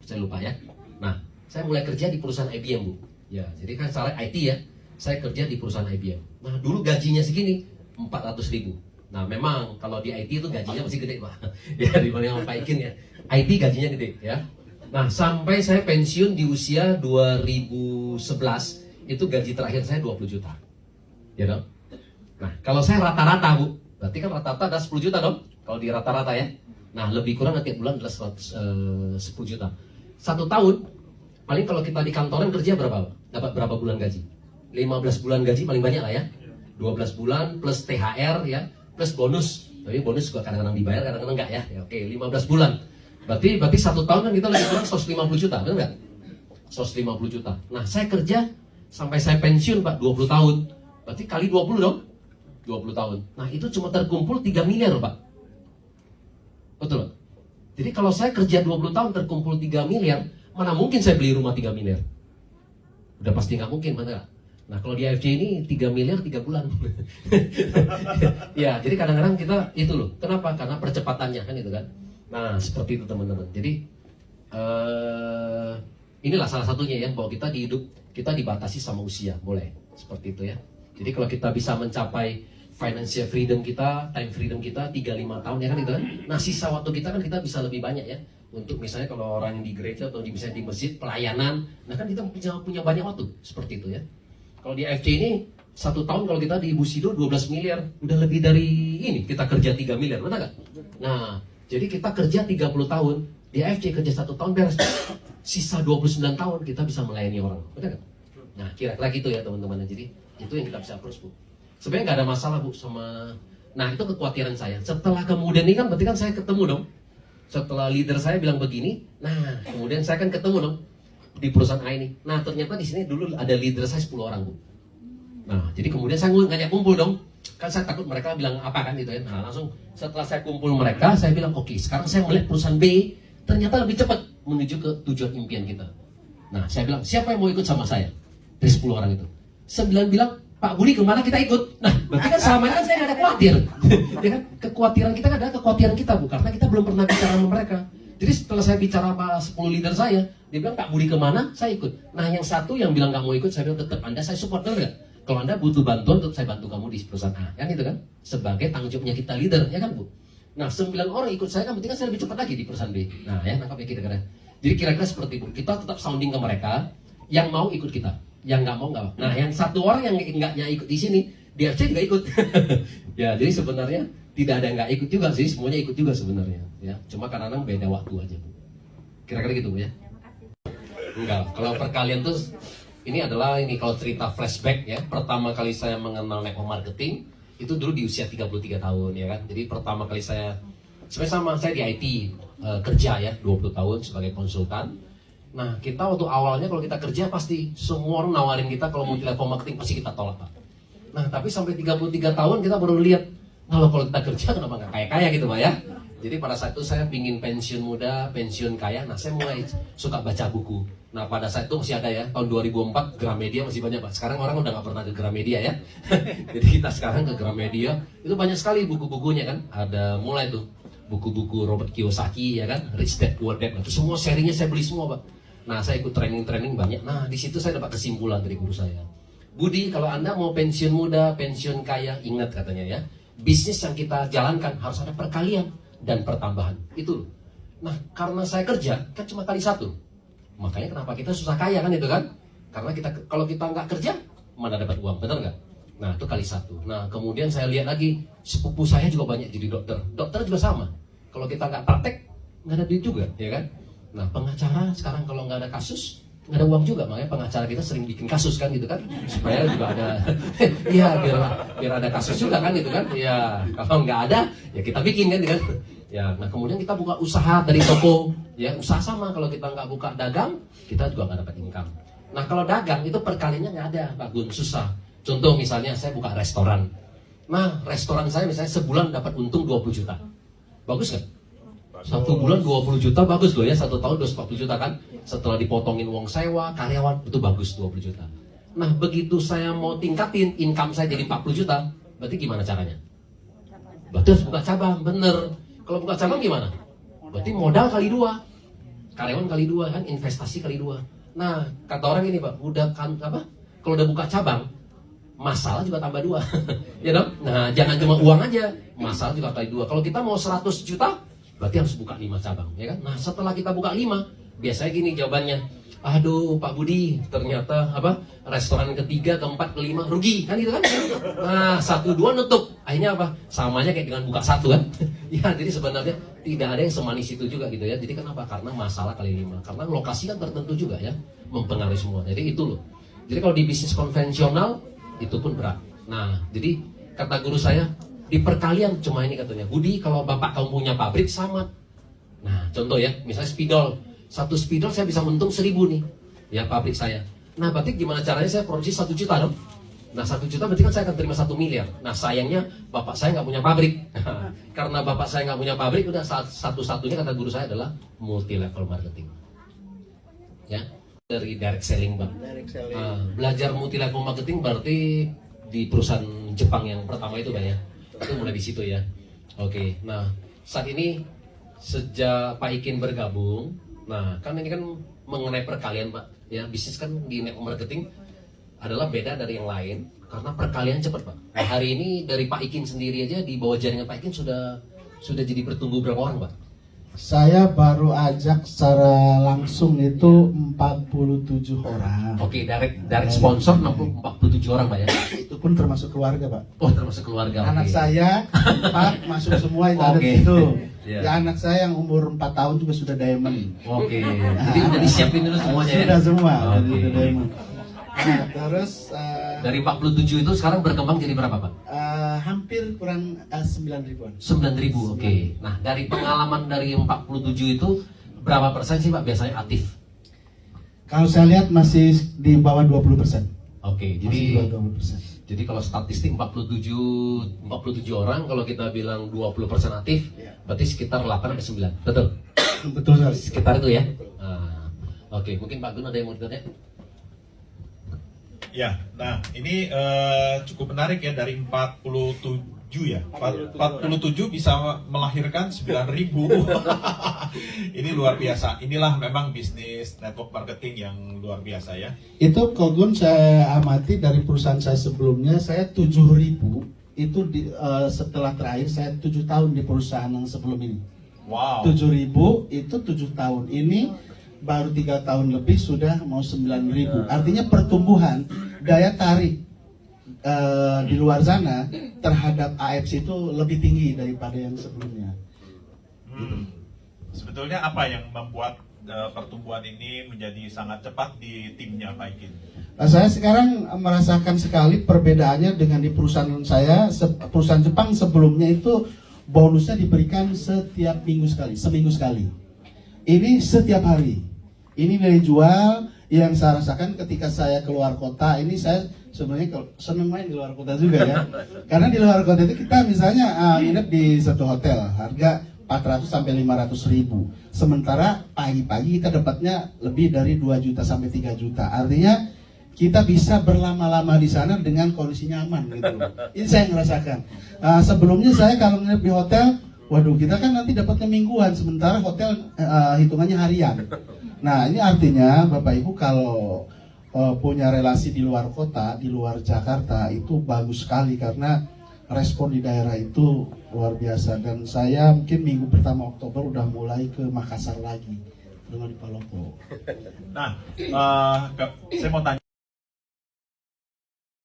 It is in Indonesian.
saya lupa ya. Nah, saya mulai kerja di perusahaan IBM, Bu. Ya, jadi kan salah IT ya. Saya kerja di perusahaan IBM. Nah, dulu gajinya segini, 400.000. Nah, memang kalau di IT itu gajinya masih gede, Pak. Ya, dibanding sama Pak Ikin ya. IT gajinya gede ya. Nah, sampai saya pensiun di usia 2011, itu gaji terakhir saya 20 juta. Ya dong? Nah, kalau saya rata-rata, Bu, berarti kan rata-rata ada 10 juta dong? Kalau di rata-rata ya. Nah, lebih kurang tiap bulan adalah 10 juta. 1 tahun, paling kalau kita di kantoran kerja berapa? Dapat berapa bulan gaji? 15 bulan gaji paling banyak lah ya. 12 bulan plus THR ya, plus bonus. Tapi bonus juga kadang-kadang dibayar, kadang-kadang enggak ya. Ya, oke, 15 bulan. Berarti 1 tahun kan kita lebih kurang 150 juta, benar nggak? 150 juta. Nah, saya kerja sampai saya pensiun, Pak, 20 tahun. Berarti kali 20 dong? 20 tahun. Nah, itu cuma terkumpul 3 miliar, Pak. Betul. Jadi kalau saya kerja 20 tahun terkumpul 3 miliar, mana mungkin saya beli rumah 3 miliar? Udah pasti nggak mungkin, benar nggak? Nah, kalau di AFC ini 3 miliar 3 bulan. Ya, jadi kadang-kadang kita itu loh. Kenapa? Karena percepatannya kan itu kan. Nah, seperti itu teman-teman. Jadi inilah salah satunya ya, bahwa kita di hidup kita dibatasi sama usia, boleh seperti itu ya. Jadi kalau kita bisa mencapai financial freedom kita, time freedom kita 3-5 tahun ya kan itu kan. Nah, sisa waktu kita kan kita bisa lebih banyak ya. Untuk misalnya kalau orang yang di gereja atau misalnya di masjid pelayanan, nah kan kita punya banyak waktu seperti itu ya. Kalau di AFC ini 1 tahun kalau kita di Ibu Sido 12 miliar, udah lebih dari ini kita kerja 3 miliar, benar nggak? Nah, jadi kita kerja 30 tahun, di AFC kerja 1 tahun beres. Sisa 29 tahun kita bisa melayani orang, benar nggak? Nah, kira-kira gitu ya teman-teman. Jadi itu yang kita bisa approach, Bu. Sebenarnya nggak ada masalah, Bu, sama. Nah, itu kekhawatiran saya. Setelah kemudian ini kan berarti kan saya ketemu dong. Setelah leader saya bilang begini, nah kemudian saya kan ketemu dong di perusahaan A ini. Nah, ternyata di sini dulu ada leader saya 10 orang, Bu. Nah, jadi kemudian saya ngajak kumpul dong. Kan saya takut mereka bilang apa kan gitu ya. Nah, langsung setelah saya kumpul mereka, saya bilang, oke, sekarang saya melihat perusahaan B ternyata lebih cepat menuju ke tujuan impian kita. Nah, saya bilang, siapa yang mau ikut sama saya? Dari 10 orang itu. 9 bilang, Pak Budi kemana kita ikut? Nah, berarti kan selama ini kan saya nggak ada khawatir. Ya kan? Kekhawatiran kita adalah kekhawatiran kita, Bu. Karena kita belum pernah bicara sama mereka. Jadi setelah saya bicara sama 10 leader saya, dia bilang, Pak Budi kemana? Saya ikut. Nah, yang satu yang bilang nggak mau ikut, saya bilang, tetap Anda saya support, benar nggak? Kalau Anda butuh bantuan, tetap saya bantu kamu di perusahaan A. Kan itu kan? Sebagai tanggung jawabnya kita leader, ya kan, Bu? Nah, 9 orang ikut saya kan berarti kan saya lebih cepat lagi di perusahaan B. Nah, ya, nangkap ya kira-kira. Jadi kira-kira seperti itu. Kita tetap sounding ke mereka, yang mau ikut kita. Yang nggak mau nggak mau. Nah, yang satu orang yang nggaknya ikut di sini, di FC juga ikut. Ya, jadi sebenarnya tidak ada yang nggak ikut juga sih, semuanya ikut juga sebenarnya. Ya, cuma kadang-kadang beda waktu aja, Bu. Kira-kira gitu, Bu, ya. Enggak, kalau perkalian tuh ini adalah kalau cerita flashback ya. Pertama kali saya mengenal network marketing itu dulu di usia 33 tahun ya kan. Jadi pertama kali saya sebenarnya sama saya di IT kerja ya 20 tahun sebagai konsultan. Nah, kita waktu awalnya kalau kita kerja pasti semua orang nawarin kita kalau mau telepon marketing pasti kita tolak, Pak. Nah, tapi sampai 33 tahun kita baru lihat kalau kita kerja kenapa nggak kaya-kaya gitu, Pak ya. Jadi pada saat itu saya pingin pensiun muda, pensiun kaya. Nah, saya mulai suka baca buku. Nah, pada saat itu masih ada ya, tahun 2004 Gramedia masih banyak, Pak. Sekarang orang udah nggak pernah ke Gramedia ya. Jadi kita sekarang ke Gramedia, itu banyak sekali buku-bukunya kan. Ada mulai tuh buku-buku Robert Kiyosaki ya kan, Rich Dad Poor Dad. Nah, itu semua serinya saya beli semua, Pak. Nah, saya ikut training banyak. Nah, di situ saya dapat kesimpulan dari guru saya. Budi, kalau Anda mau pensiun muda, pensiun kaya, ingat katanya ya, bisnis yang kita jalankan harus ada perkalian dan pertambahan. Itu loh. Nah, karena saya kerja, kan cuma kali 1. Makanya kenapa kita susah kaya kan itu kan? Karena kalau kita nggak kerja, mana dapat uang, benar nggak? Nah, itu kali 1. Nah, kemudian saya lihat lagi, sepupu saya juga banyak jadi dokter. Dokter juga sama. Kalau kita nggak praktek, nggak ada duit juga, ya kan? Nah, pengacara sekarang kalau nggak ada kasus, nggak ada uang juga. Makanya pengacara kita sering bikin kasus kan gitu kan, supaya juga ada ya biar ada kasus juga kan gitu kan. Ya, kalau nggak ada ya kita bikin kan gitu kan. Ya, nah kemudian kita buka usaha dari toko. Ya, usaha sama, kalau kita nggak buka dagang, kita juga nggak dapat income. Nah, kalau dagang itu perkalinya nggak ada, Pak Gun, susah. Contoh misalnya saya buka restoran. Nah, restoran saya misalnya sebulan dapat untung 20 juta. Bagus nggak? 1 bulan 20 juta bagus loh ya, 1 tahun 240 juta kan. Setelah dipotongin uang sewa, karyawan, itu bagus 20 juta. Nah, begitu saya mau tingkatin income saya jadi 40 juta, berarti gimana caranya? Berarti harus buka cabang, bener. Kalau buka cabang gimana? Berarti modal kali 2. karyawan kali 2 kan, investasi kali 2. Nah, kata orang ini Pak, udah kan apa? Kalau udah buka cabang, masalah juga tambah 2. Ya dong? Nah, jangan cuma uang aja, masalah juga kali 2. Kalau kita mau 100 juta, berarti harus buka 5 cabang, ya kan? Nah, setelah kita buka 5, biasanya gini jawabannya. Aduh, Pak Budi, ternyata apa? Restoran ketiga, keempat, kelima rugi, kan gitu kan? Nah, 1, 2 nutup. Akhirnya apa? Samanya kayak dengan buka 1 kan? Ya, jadi sebenarnya tidak ada yang semanis itu juga gitu ya. Jadi kenapa? Karena masalah kali 5. Karena lokasi kan tertentu juga ya, mempengaruhi semua. Jadi itu loh. Jadi kalau di bisnis konvensional itu pun berat. Nah, jadi kata guru saya, di perkalian cuma ini katanya, Budi, kalau bapak kamu punya pabrik sama. Nah, contoh ya, misalnya spidol. 1 spidol saya bisa untung 1.000 nih, ya pabrik saya. Nah, berarti gimana caranya saya produksi 1 juta dong? Nah, 1 juta berarti kan saya akan terima 1 miliar. Nah, sayangnya bapak saya nggak punya pabrik. Karena bapak saya nggak punya pabrik, udah satu-satunya kata guru saya adalah multi level marketing. Ya, dari direct selling bang. Belajar multi level marketing berarti di perusahaan Jepang yang pertama itu bang ya. Itu mulai di situ ya. Oke, nah saat ini sejak Pak Ikin bergabung, nah kan ini kan mengenai perkalian Pak, ya bisnis kan di network marketing adalah beda dari yang lain karena perkalian cepat Pak. Nah, hari ini dari Pak Ikin sendiri aja di bawah jaringan Pak Ikin sudah jadi bertumbuh berapa orang Pak? Saya baru ajak secara langsung itu 47 orang. Oke, direct sponsor 47 orang Pak ya? Itu pun termasuk keluarga Pak. Oh, termasuk keluarga. Anak saya 4 masuk semua itu ada di situ. Ya anak saya yang umur 4 tahun juga sudah diamond. Oke. Jadi udah disiapin dulu semuanya ya? Sudah semua, Oke. udah diamond. Nah, terus dari 47 itu sekarang berkembang jadi berapa Pak? hampir kurang 9 ribuan. 9.000, oke. Nah, dari pengalaman dari 47 itu berapa persen sih Pak biasanya aktif? Kalau saya lihat masih di bawah 20%. Oke, Masih jadi di bawah 20%. jadi kalau statistik 47 orang kalau kita bilang 20% aktif, berarti sekitar 8 sampai 9. Betul? Betul sekali. Sekitar itu ya. Oke, mungkin Pak Gun ada yang mau ditanya? Ya, nah ini cukup menarik ya dari 47 ya. 47 bisa melahirkan 9.000. Ini luar biasa. Inilah memang bisnis network marketing yang luar biasa ya. Itu Kogun saya amati dari perusahaan saya sebelumnya, saya 7.000 itu setelah terakhir saya 7 tahun di perusahaan yang sebelum ini. Wow. 7.000 itu 7 tahun. Ini baru 3 tahun lebih sudah mau 9.000. Artinya pertumbuhan daya tarik di luar sana terhadap AFC itu lebih tinggi daripada yang sebelumnya. Sebetulnya apa yang membuat pertumbuhan ini menjadi sangat cepat di timnya Pak Ikin? Saya sekarang merasakan sekali perbedaannya dengan di perusahaan saya. Perusahaan Jepang sebelumnya itu bonusnya diberikan setiap minggu sekali, seminggu sekali. Ini setiap hari. Ini nilai jual yang saya rasakan ketika saya keluar kota. Ini saya sebenarnya seneng main di luar kota juga ya. Karena di luar kota itu kita misalnya nginep di satu hotel harga 400 sampai 500 ribu. Sementara pagi-pagi kita dapatnya lebih dari 2 juta sampai 3 juta. Artinya kita bisa berlama-lama di sana dengan kondisi nyaman gitu. Ini saya ngerasakan. Sebelumnya saya kalau nginep di hotel, waduh kita kan nanti dapatnya mingguan, sementara hotel hitungannya harian. Nah ini artinya Bapak Ibu kalau punya relasi di luar kota, di luar Jakarta itu bagus sekali karena respon di daerah itu luar biasa. Dan saya mungkin minggu pertama Oktober udah mulai ke Makassar lagi dengan di Palopo. Nah, saya mau tanya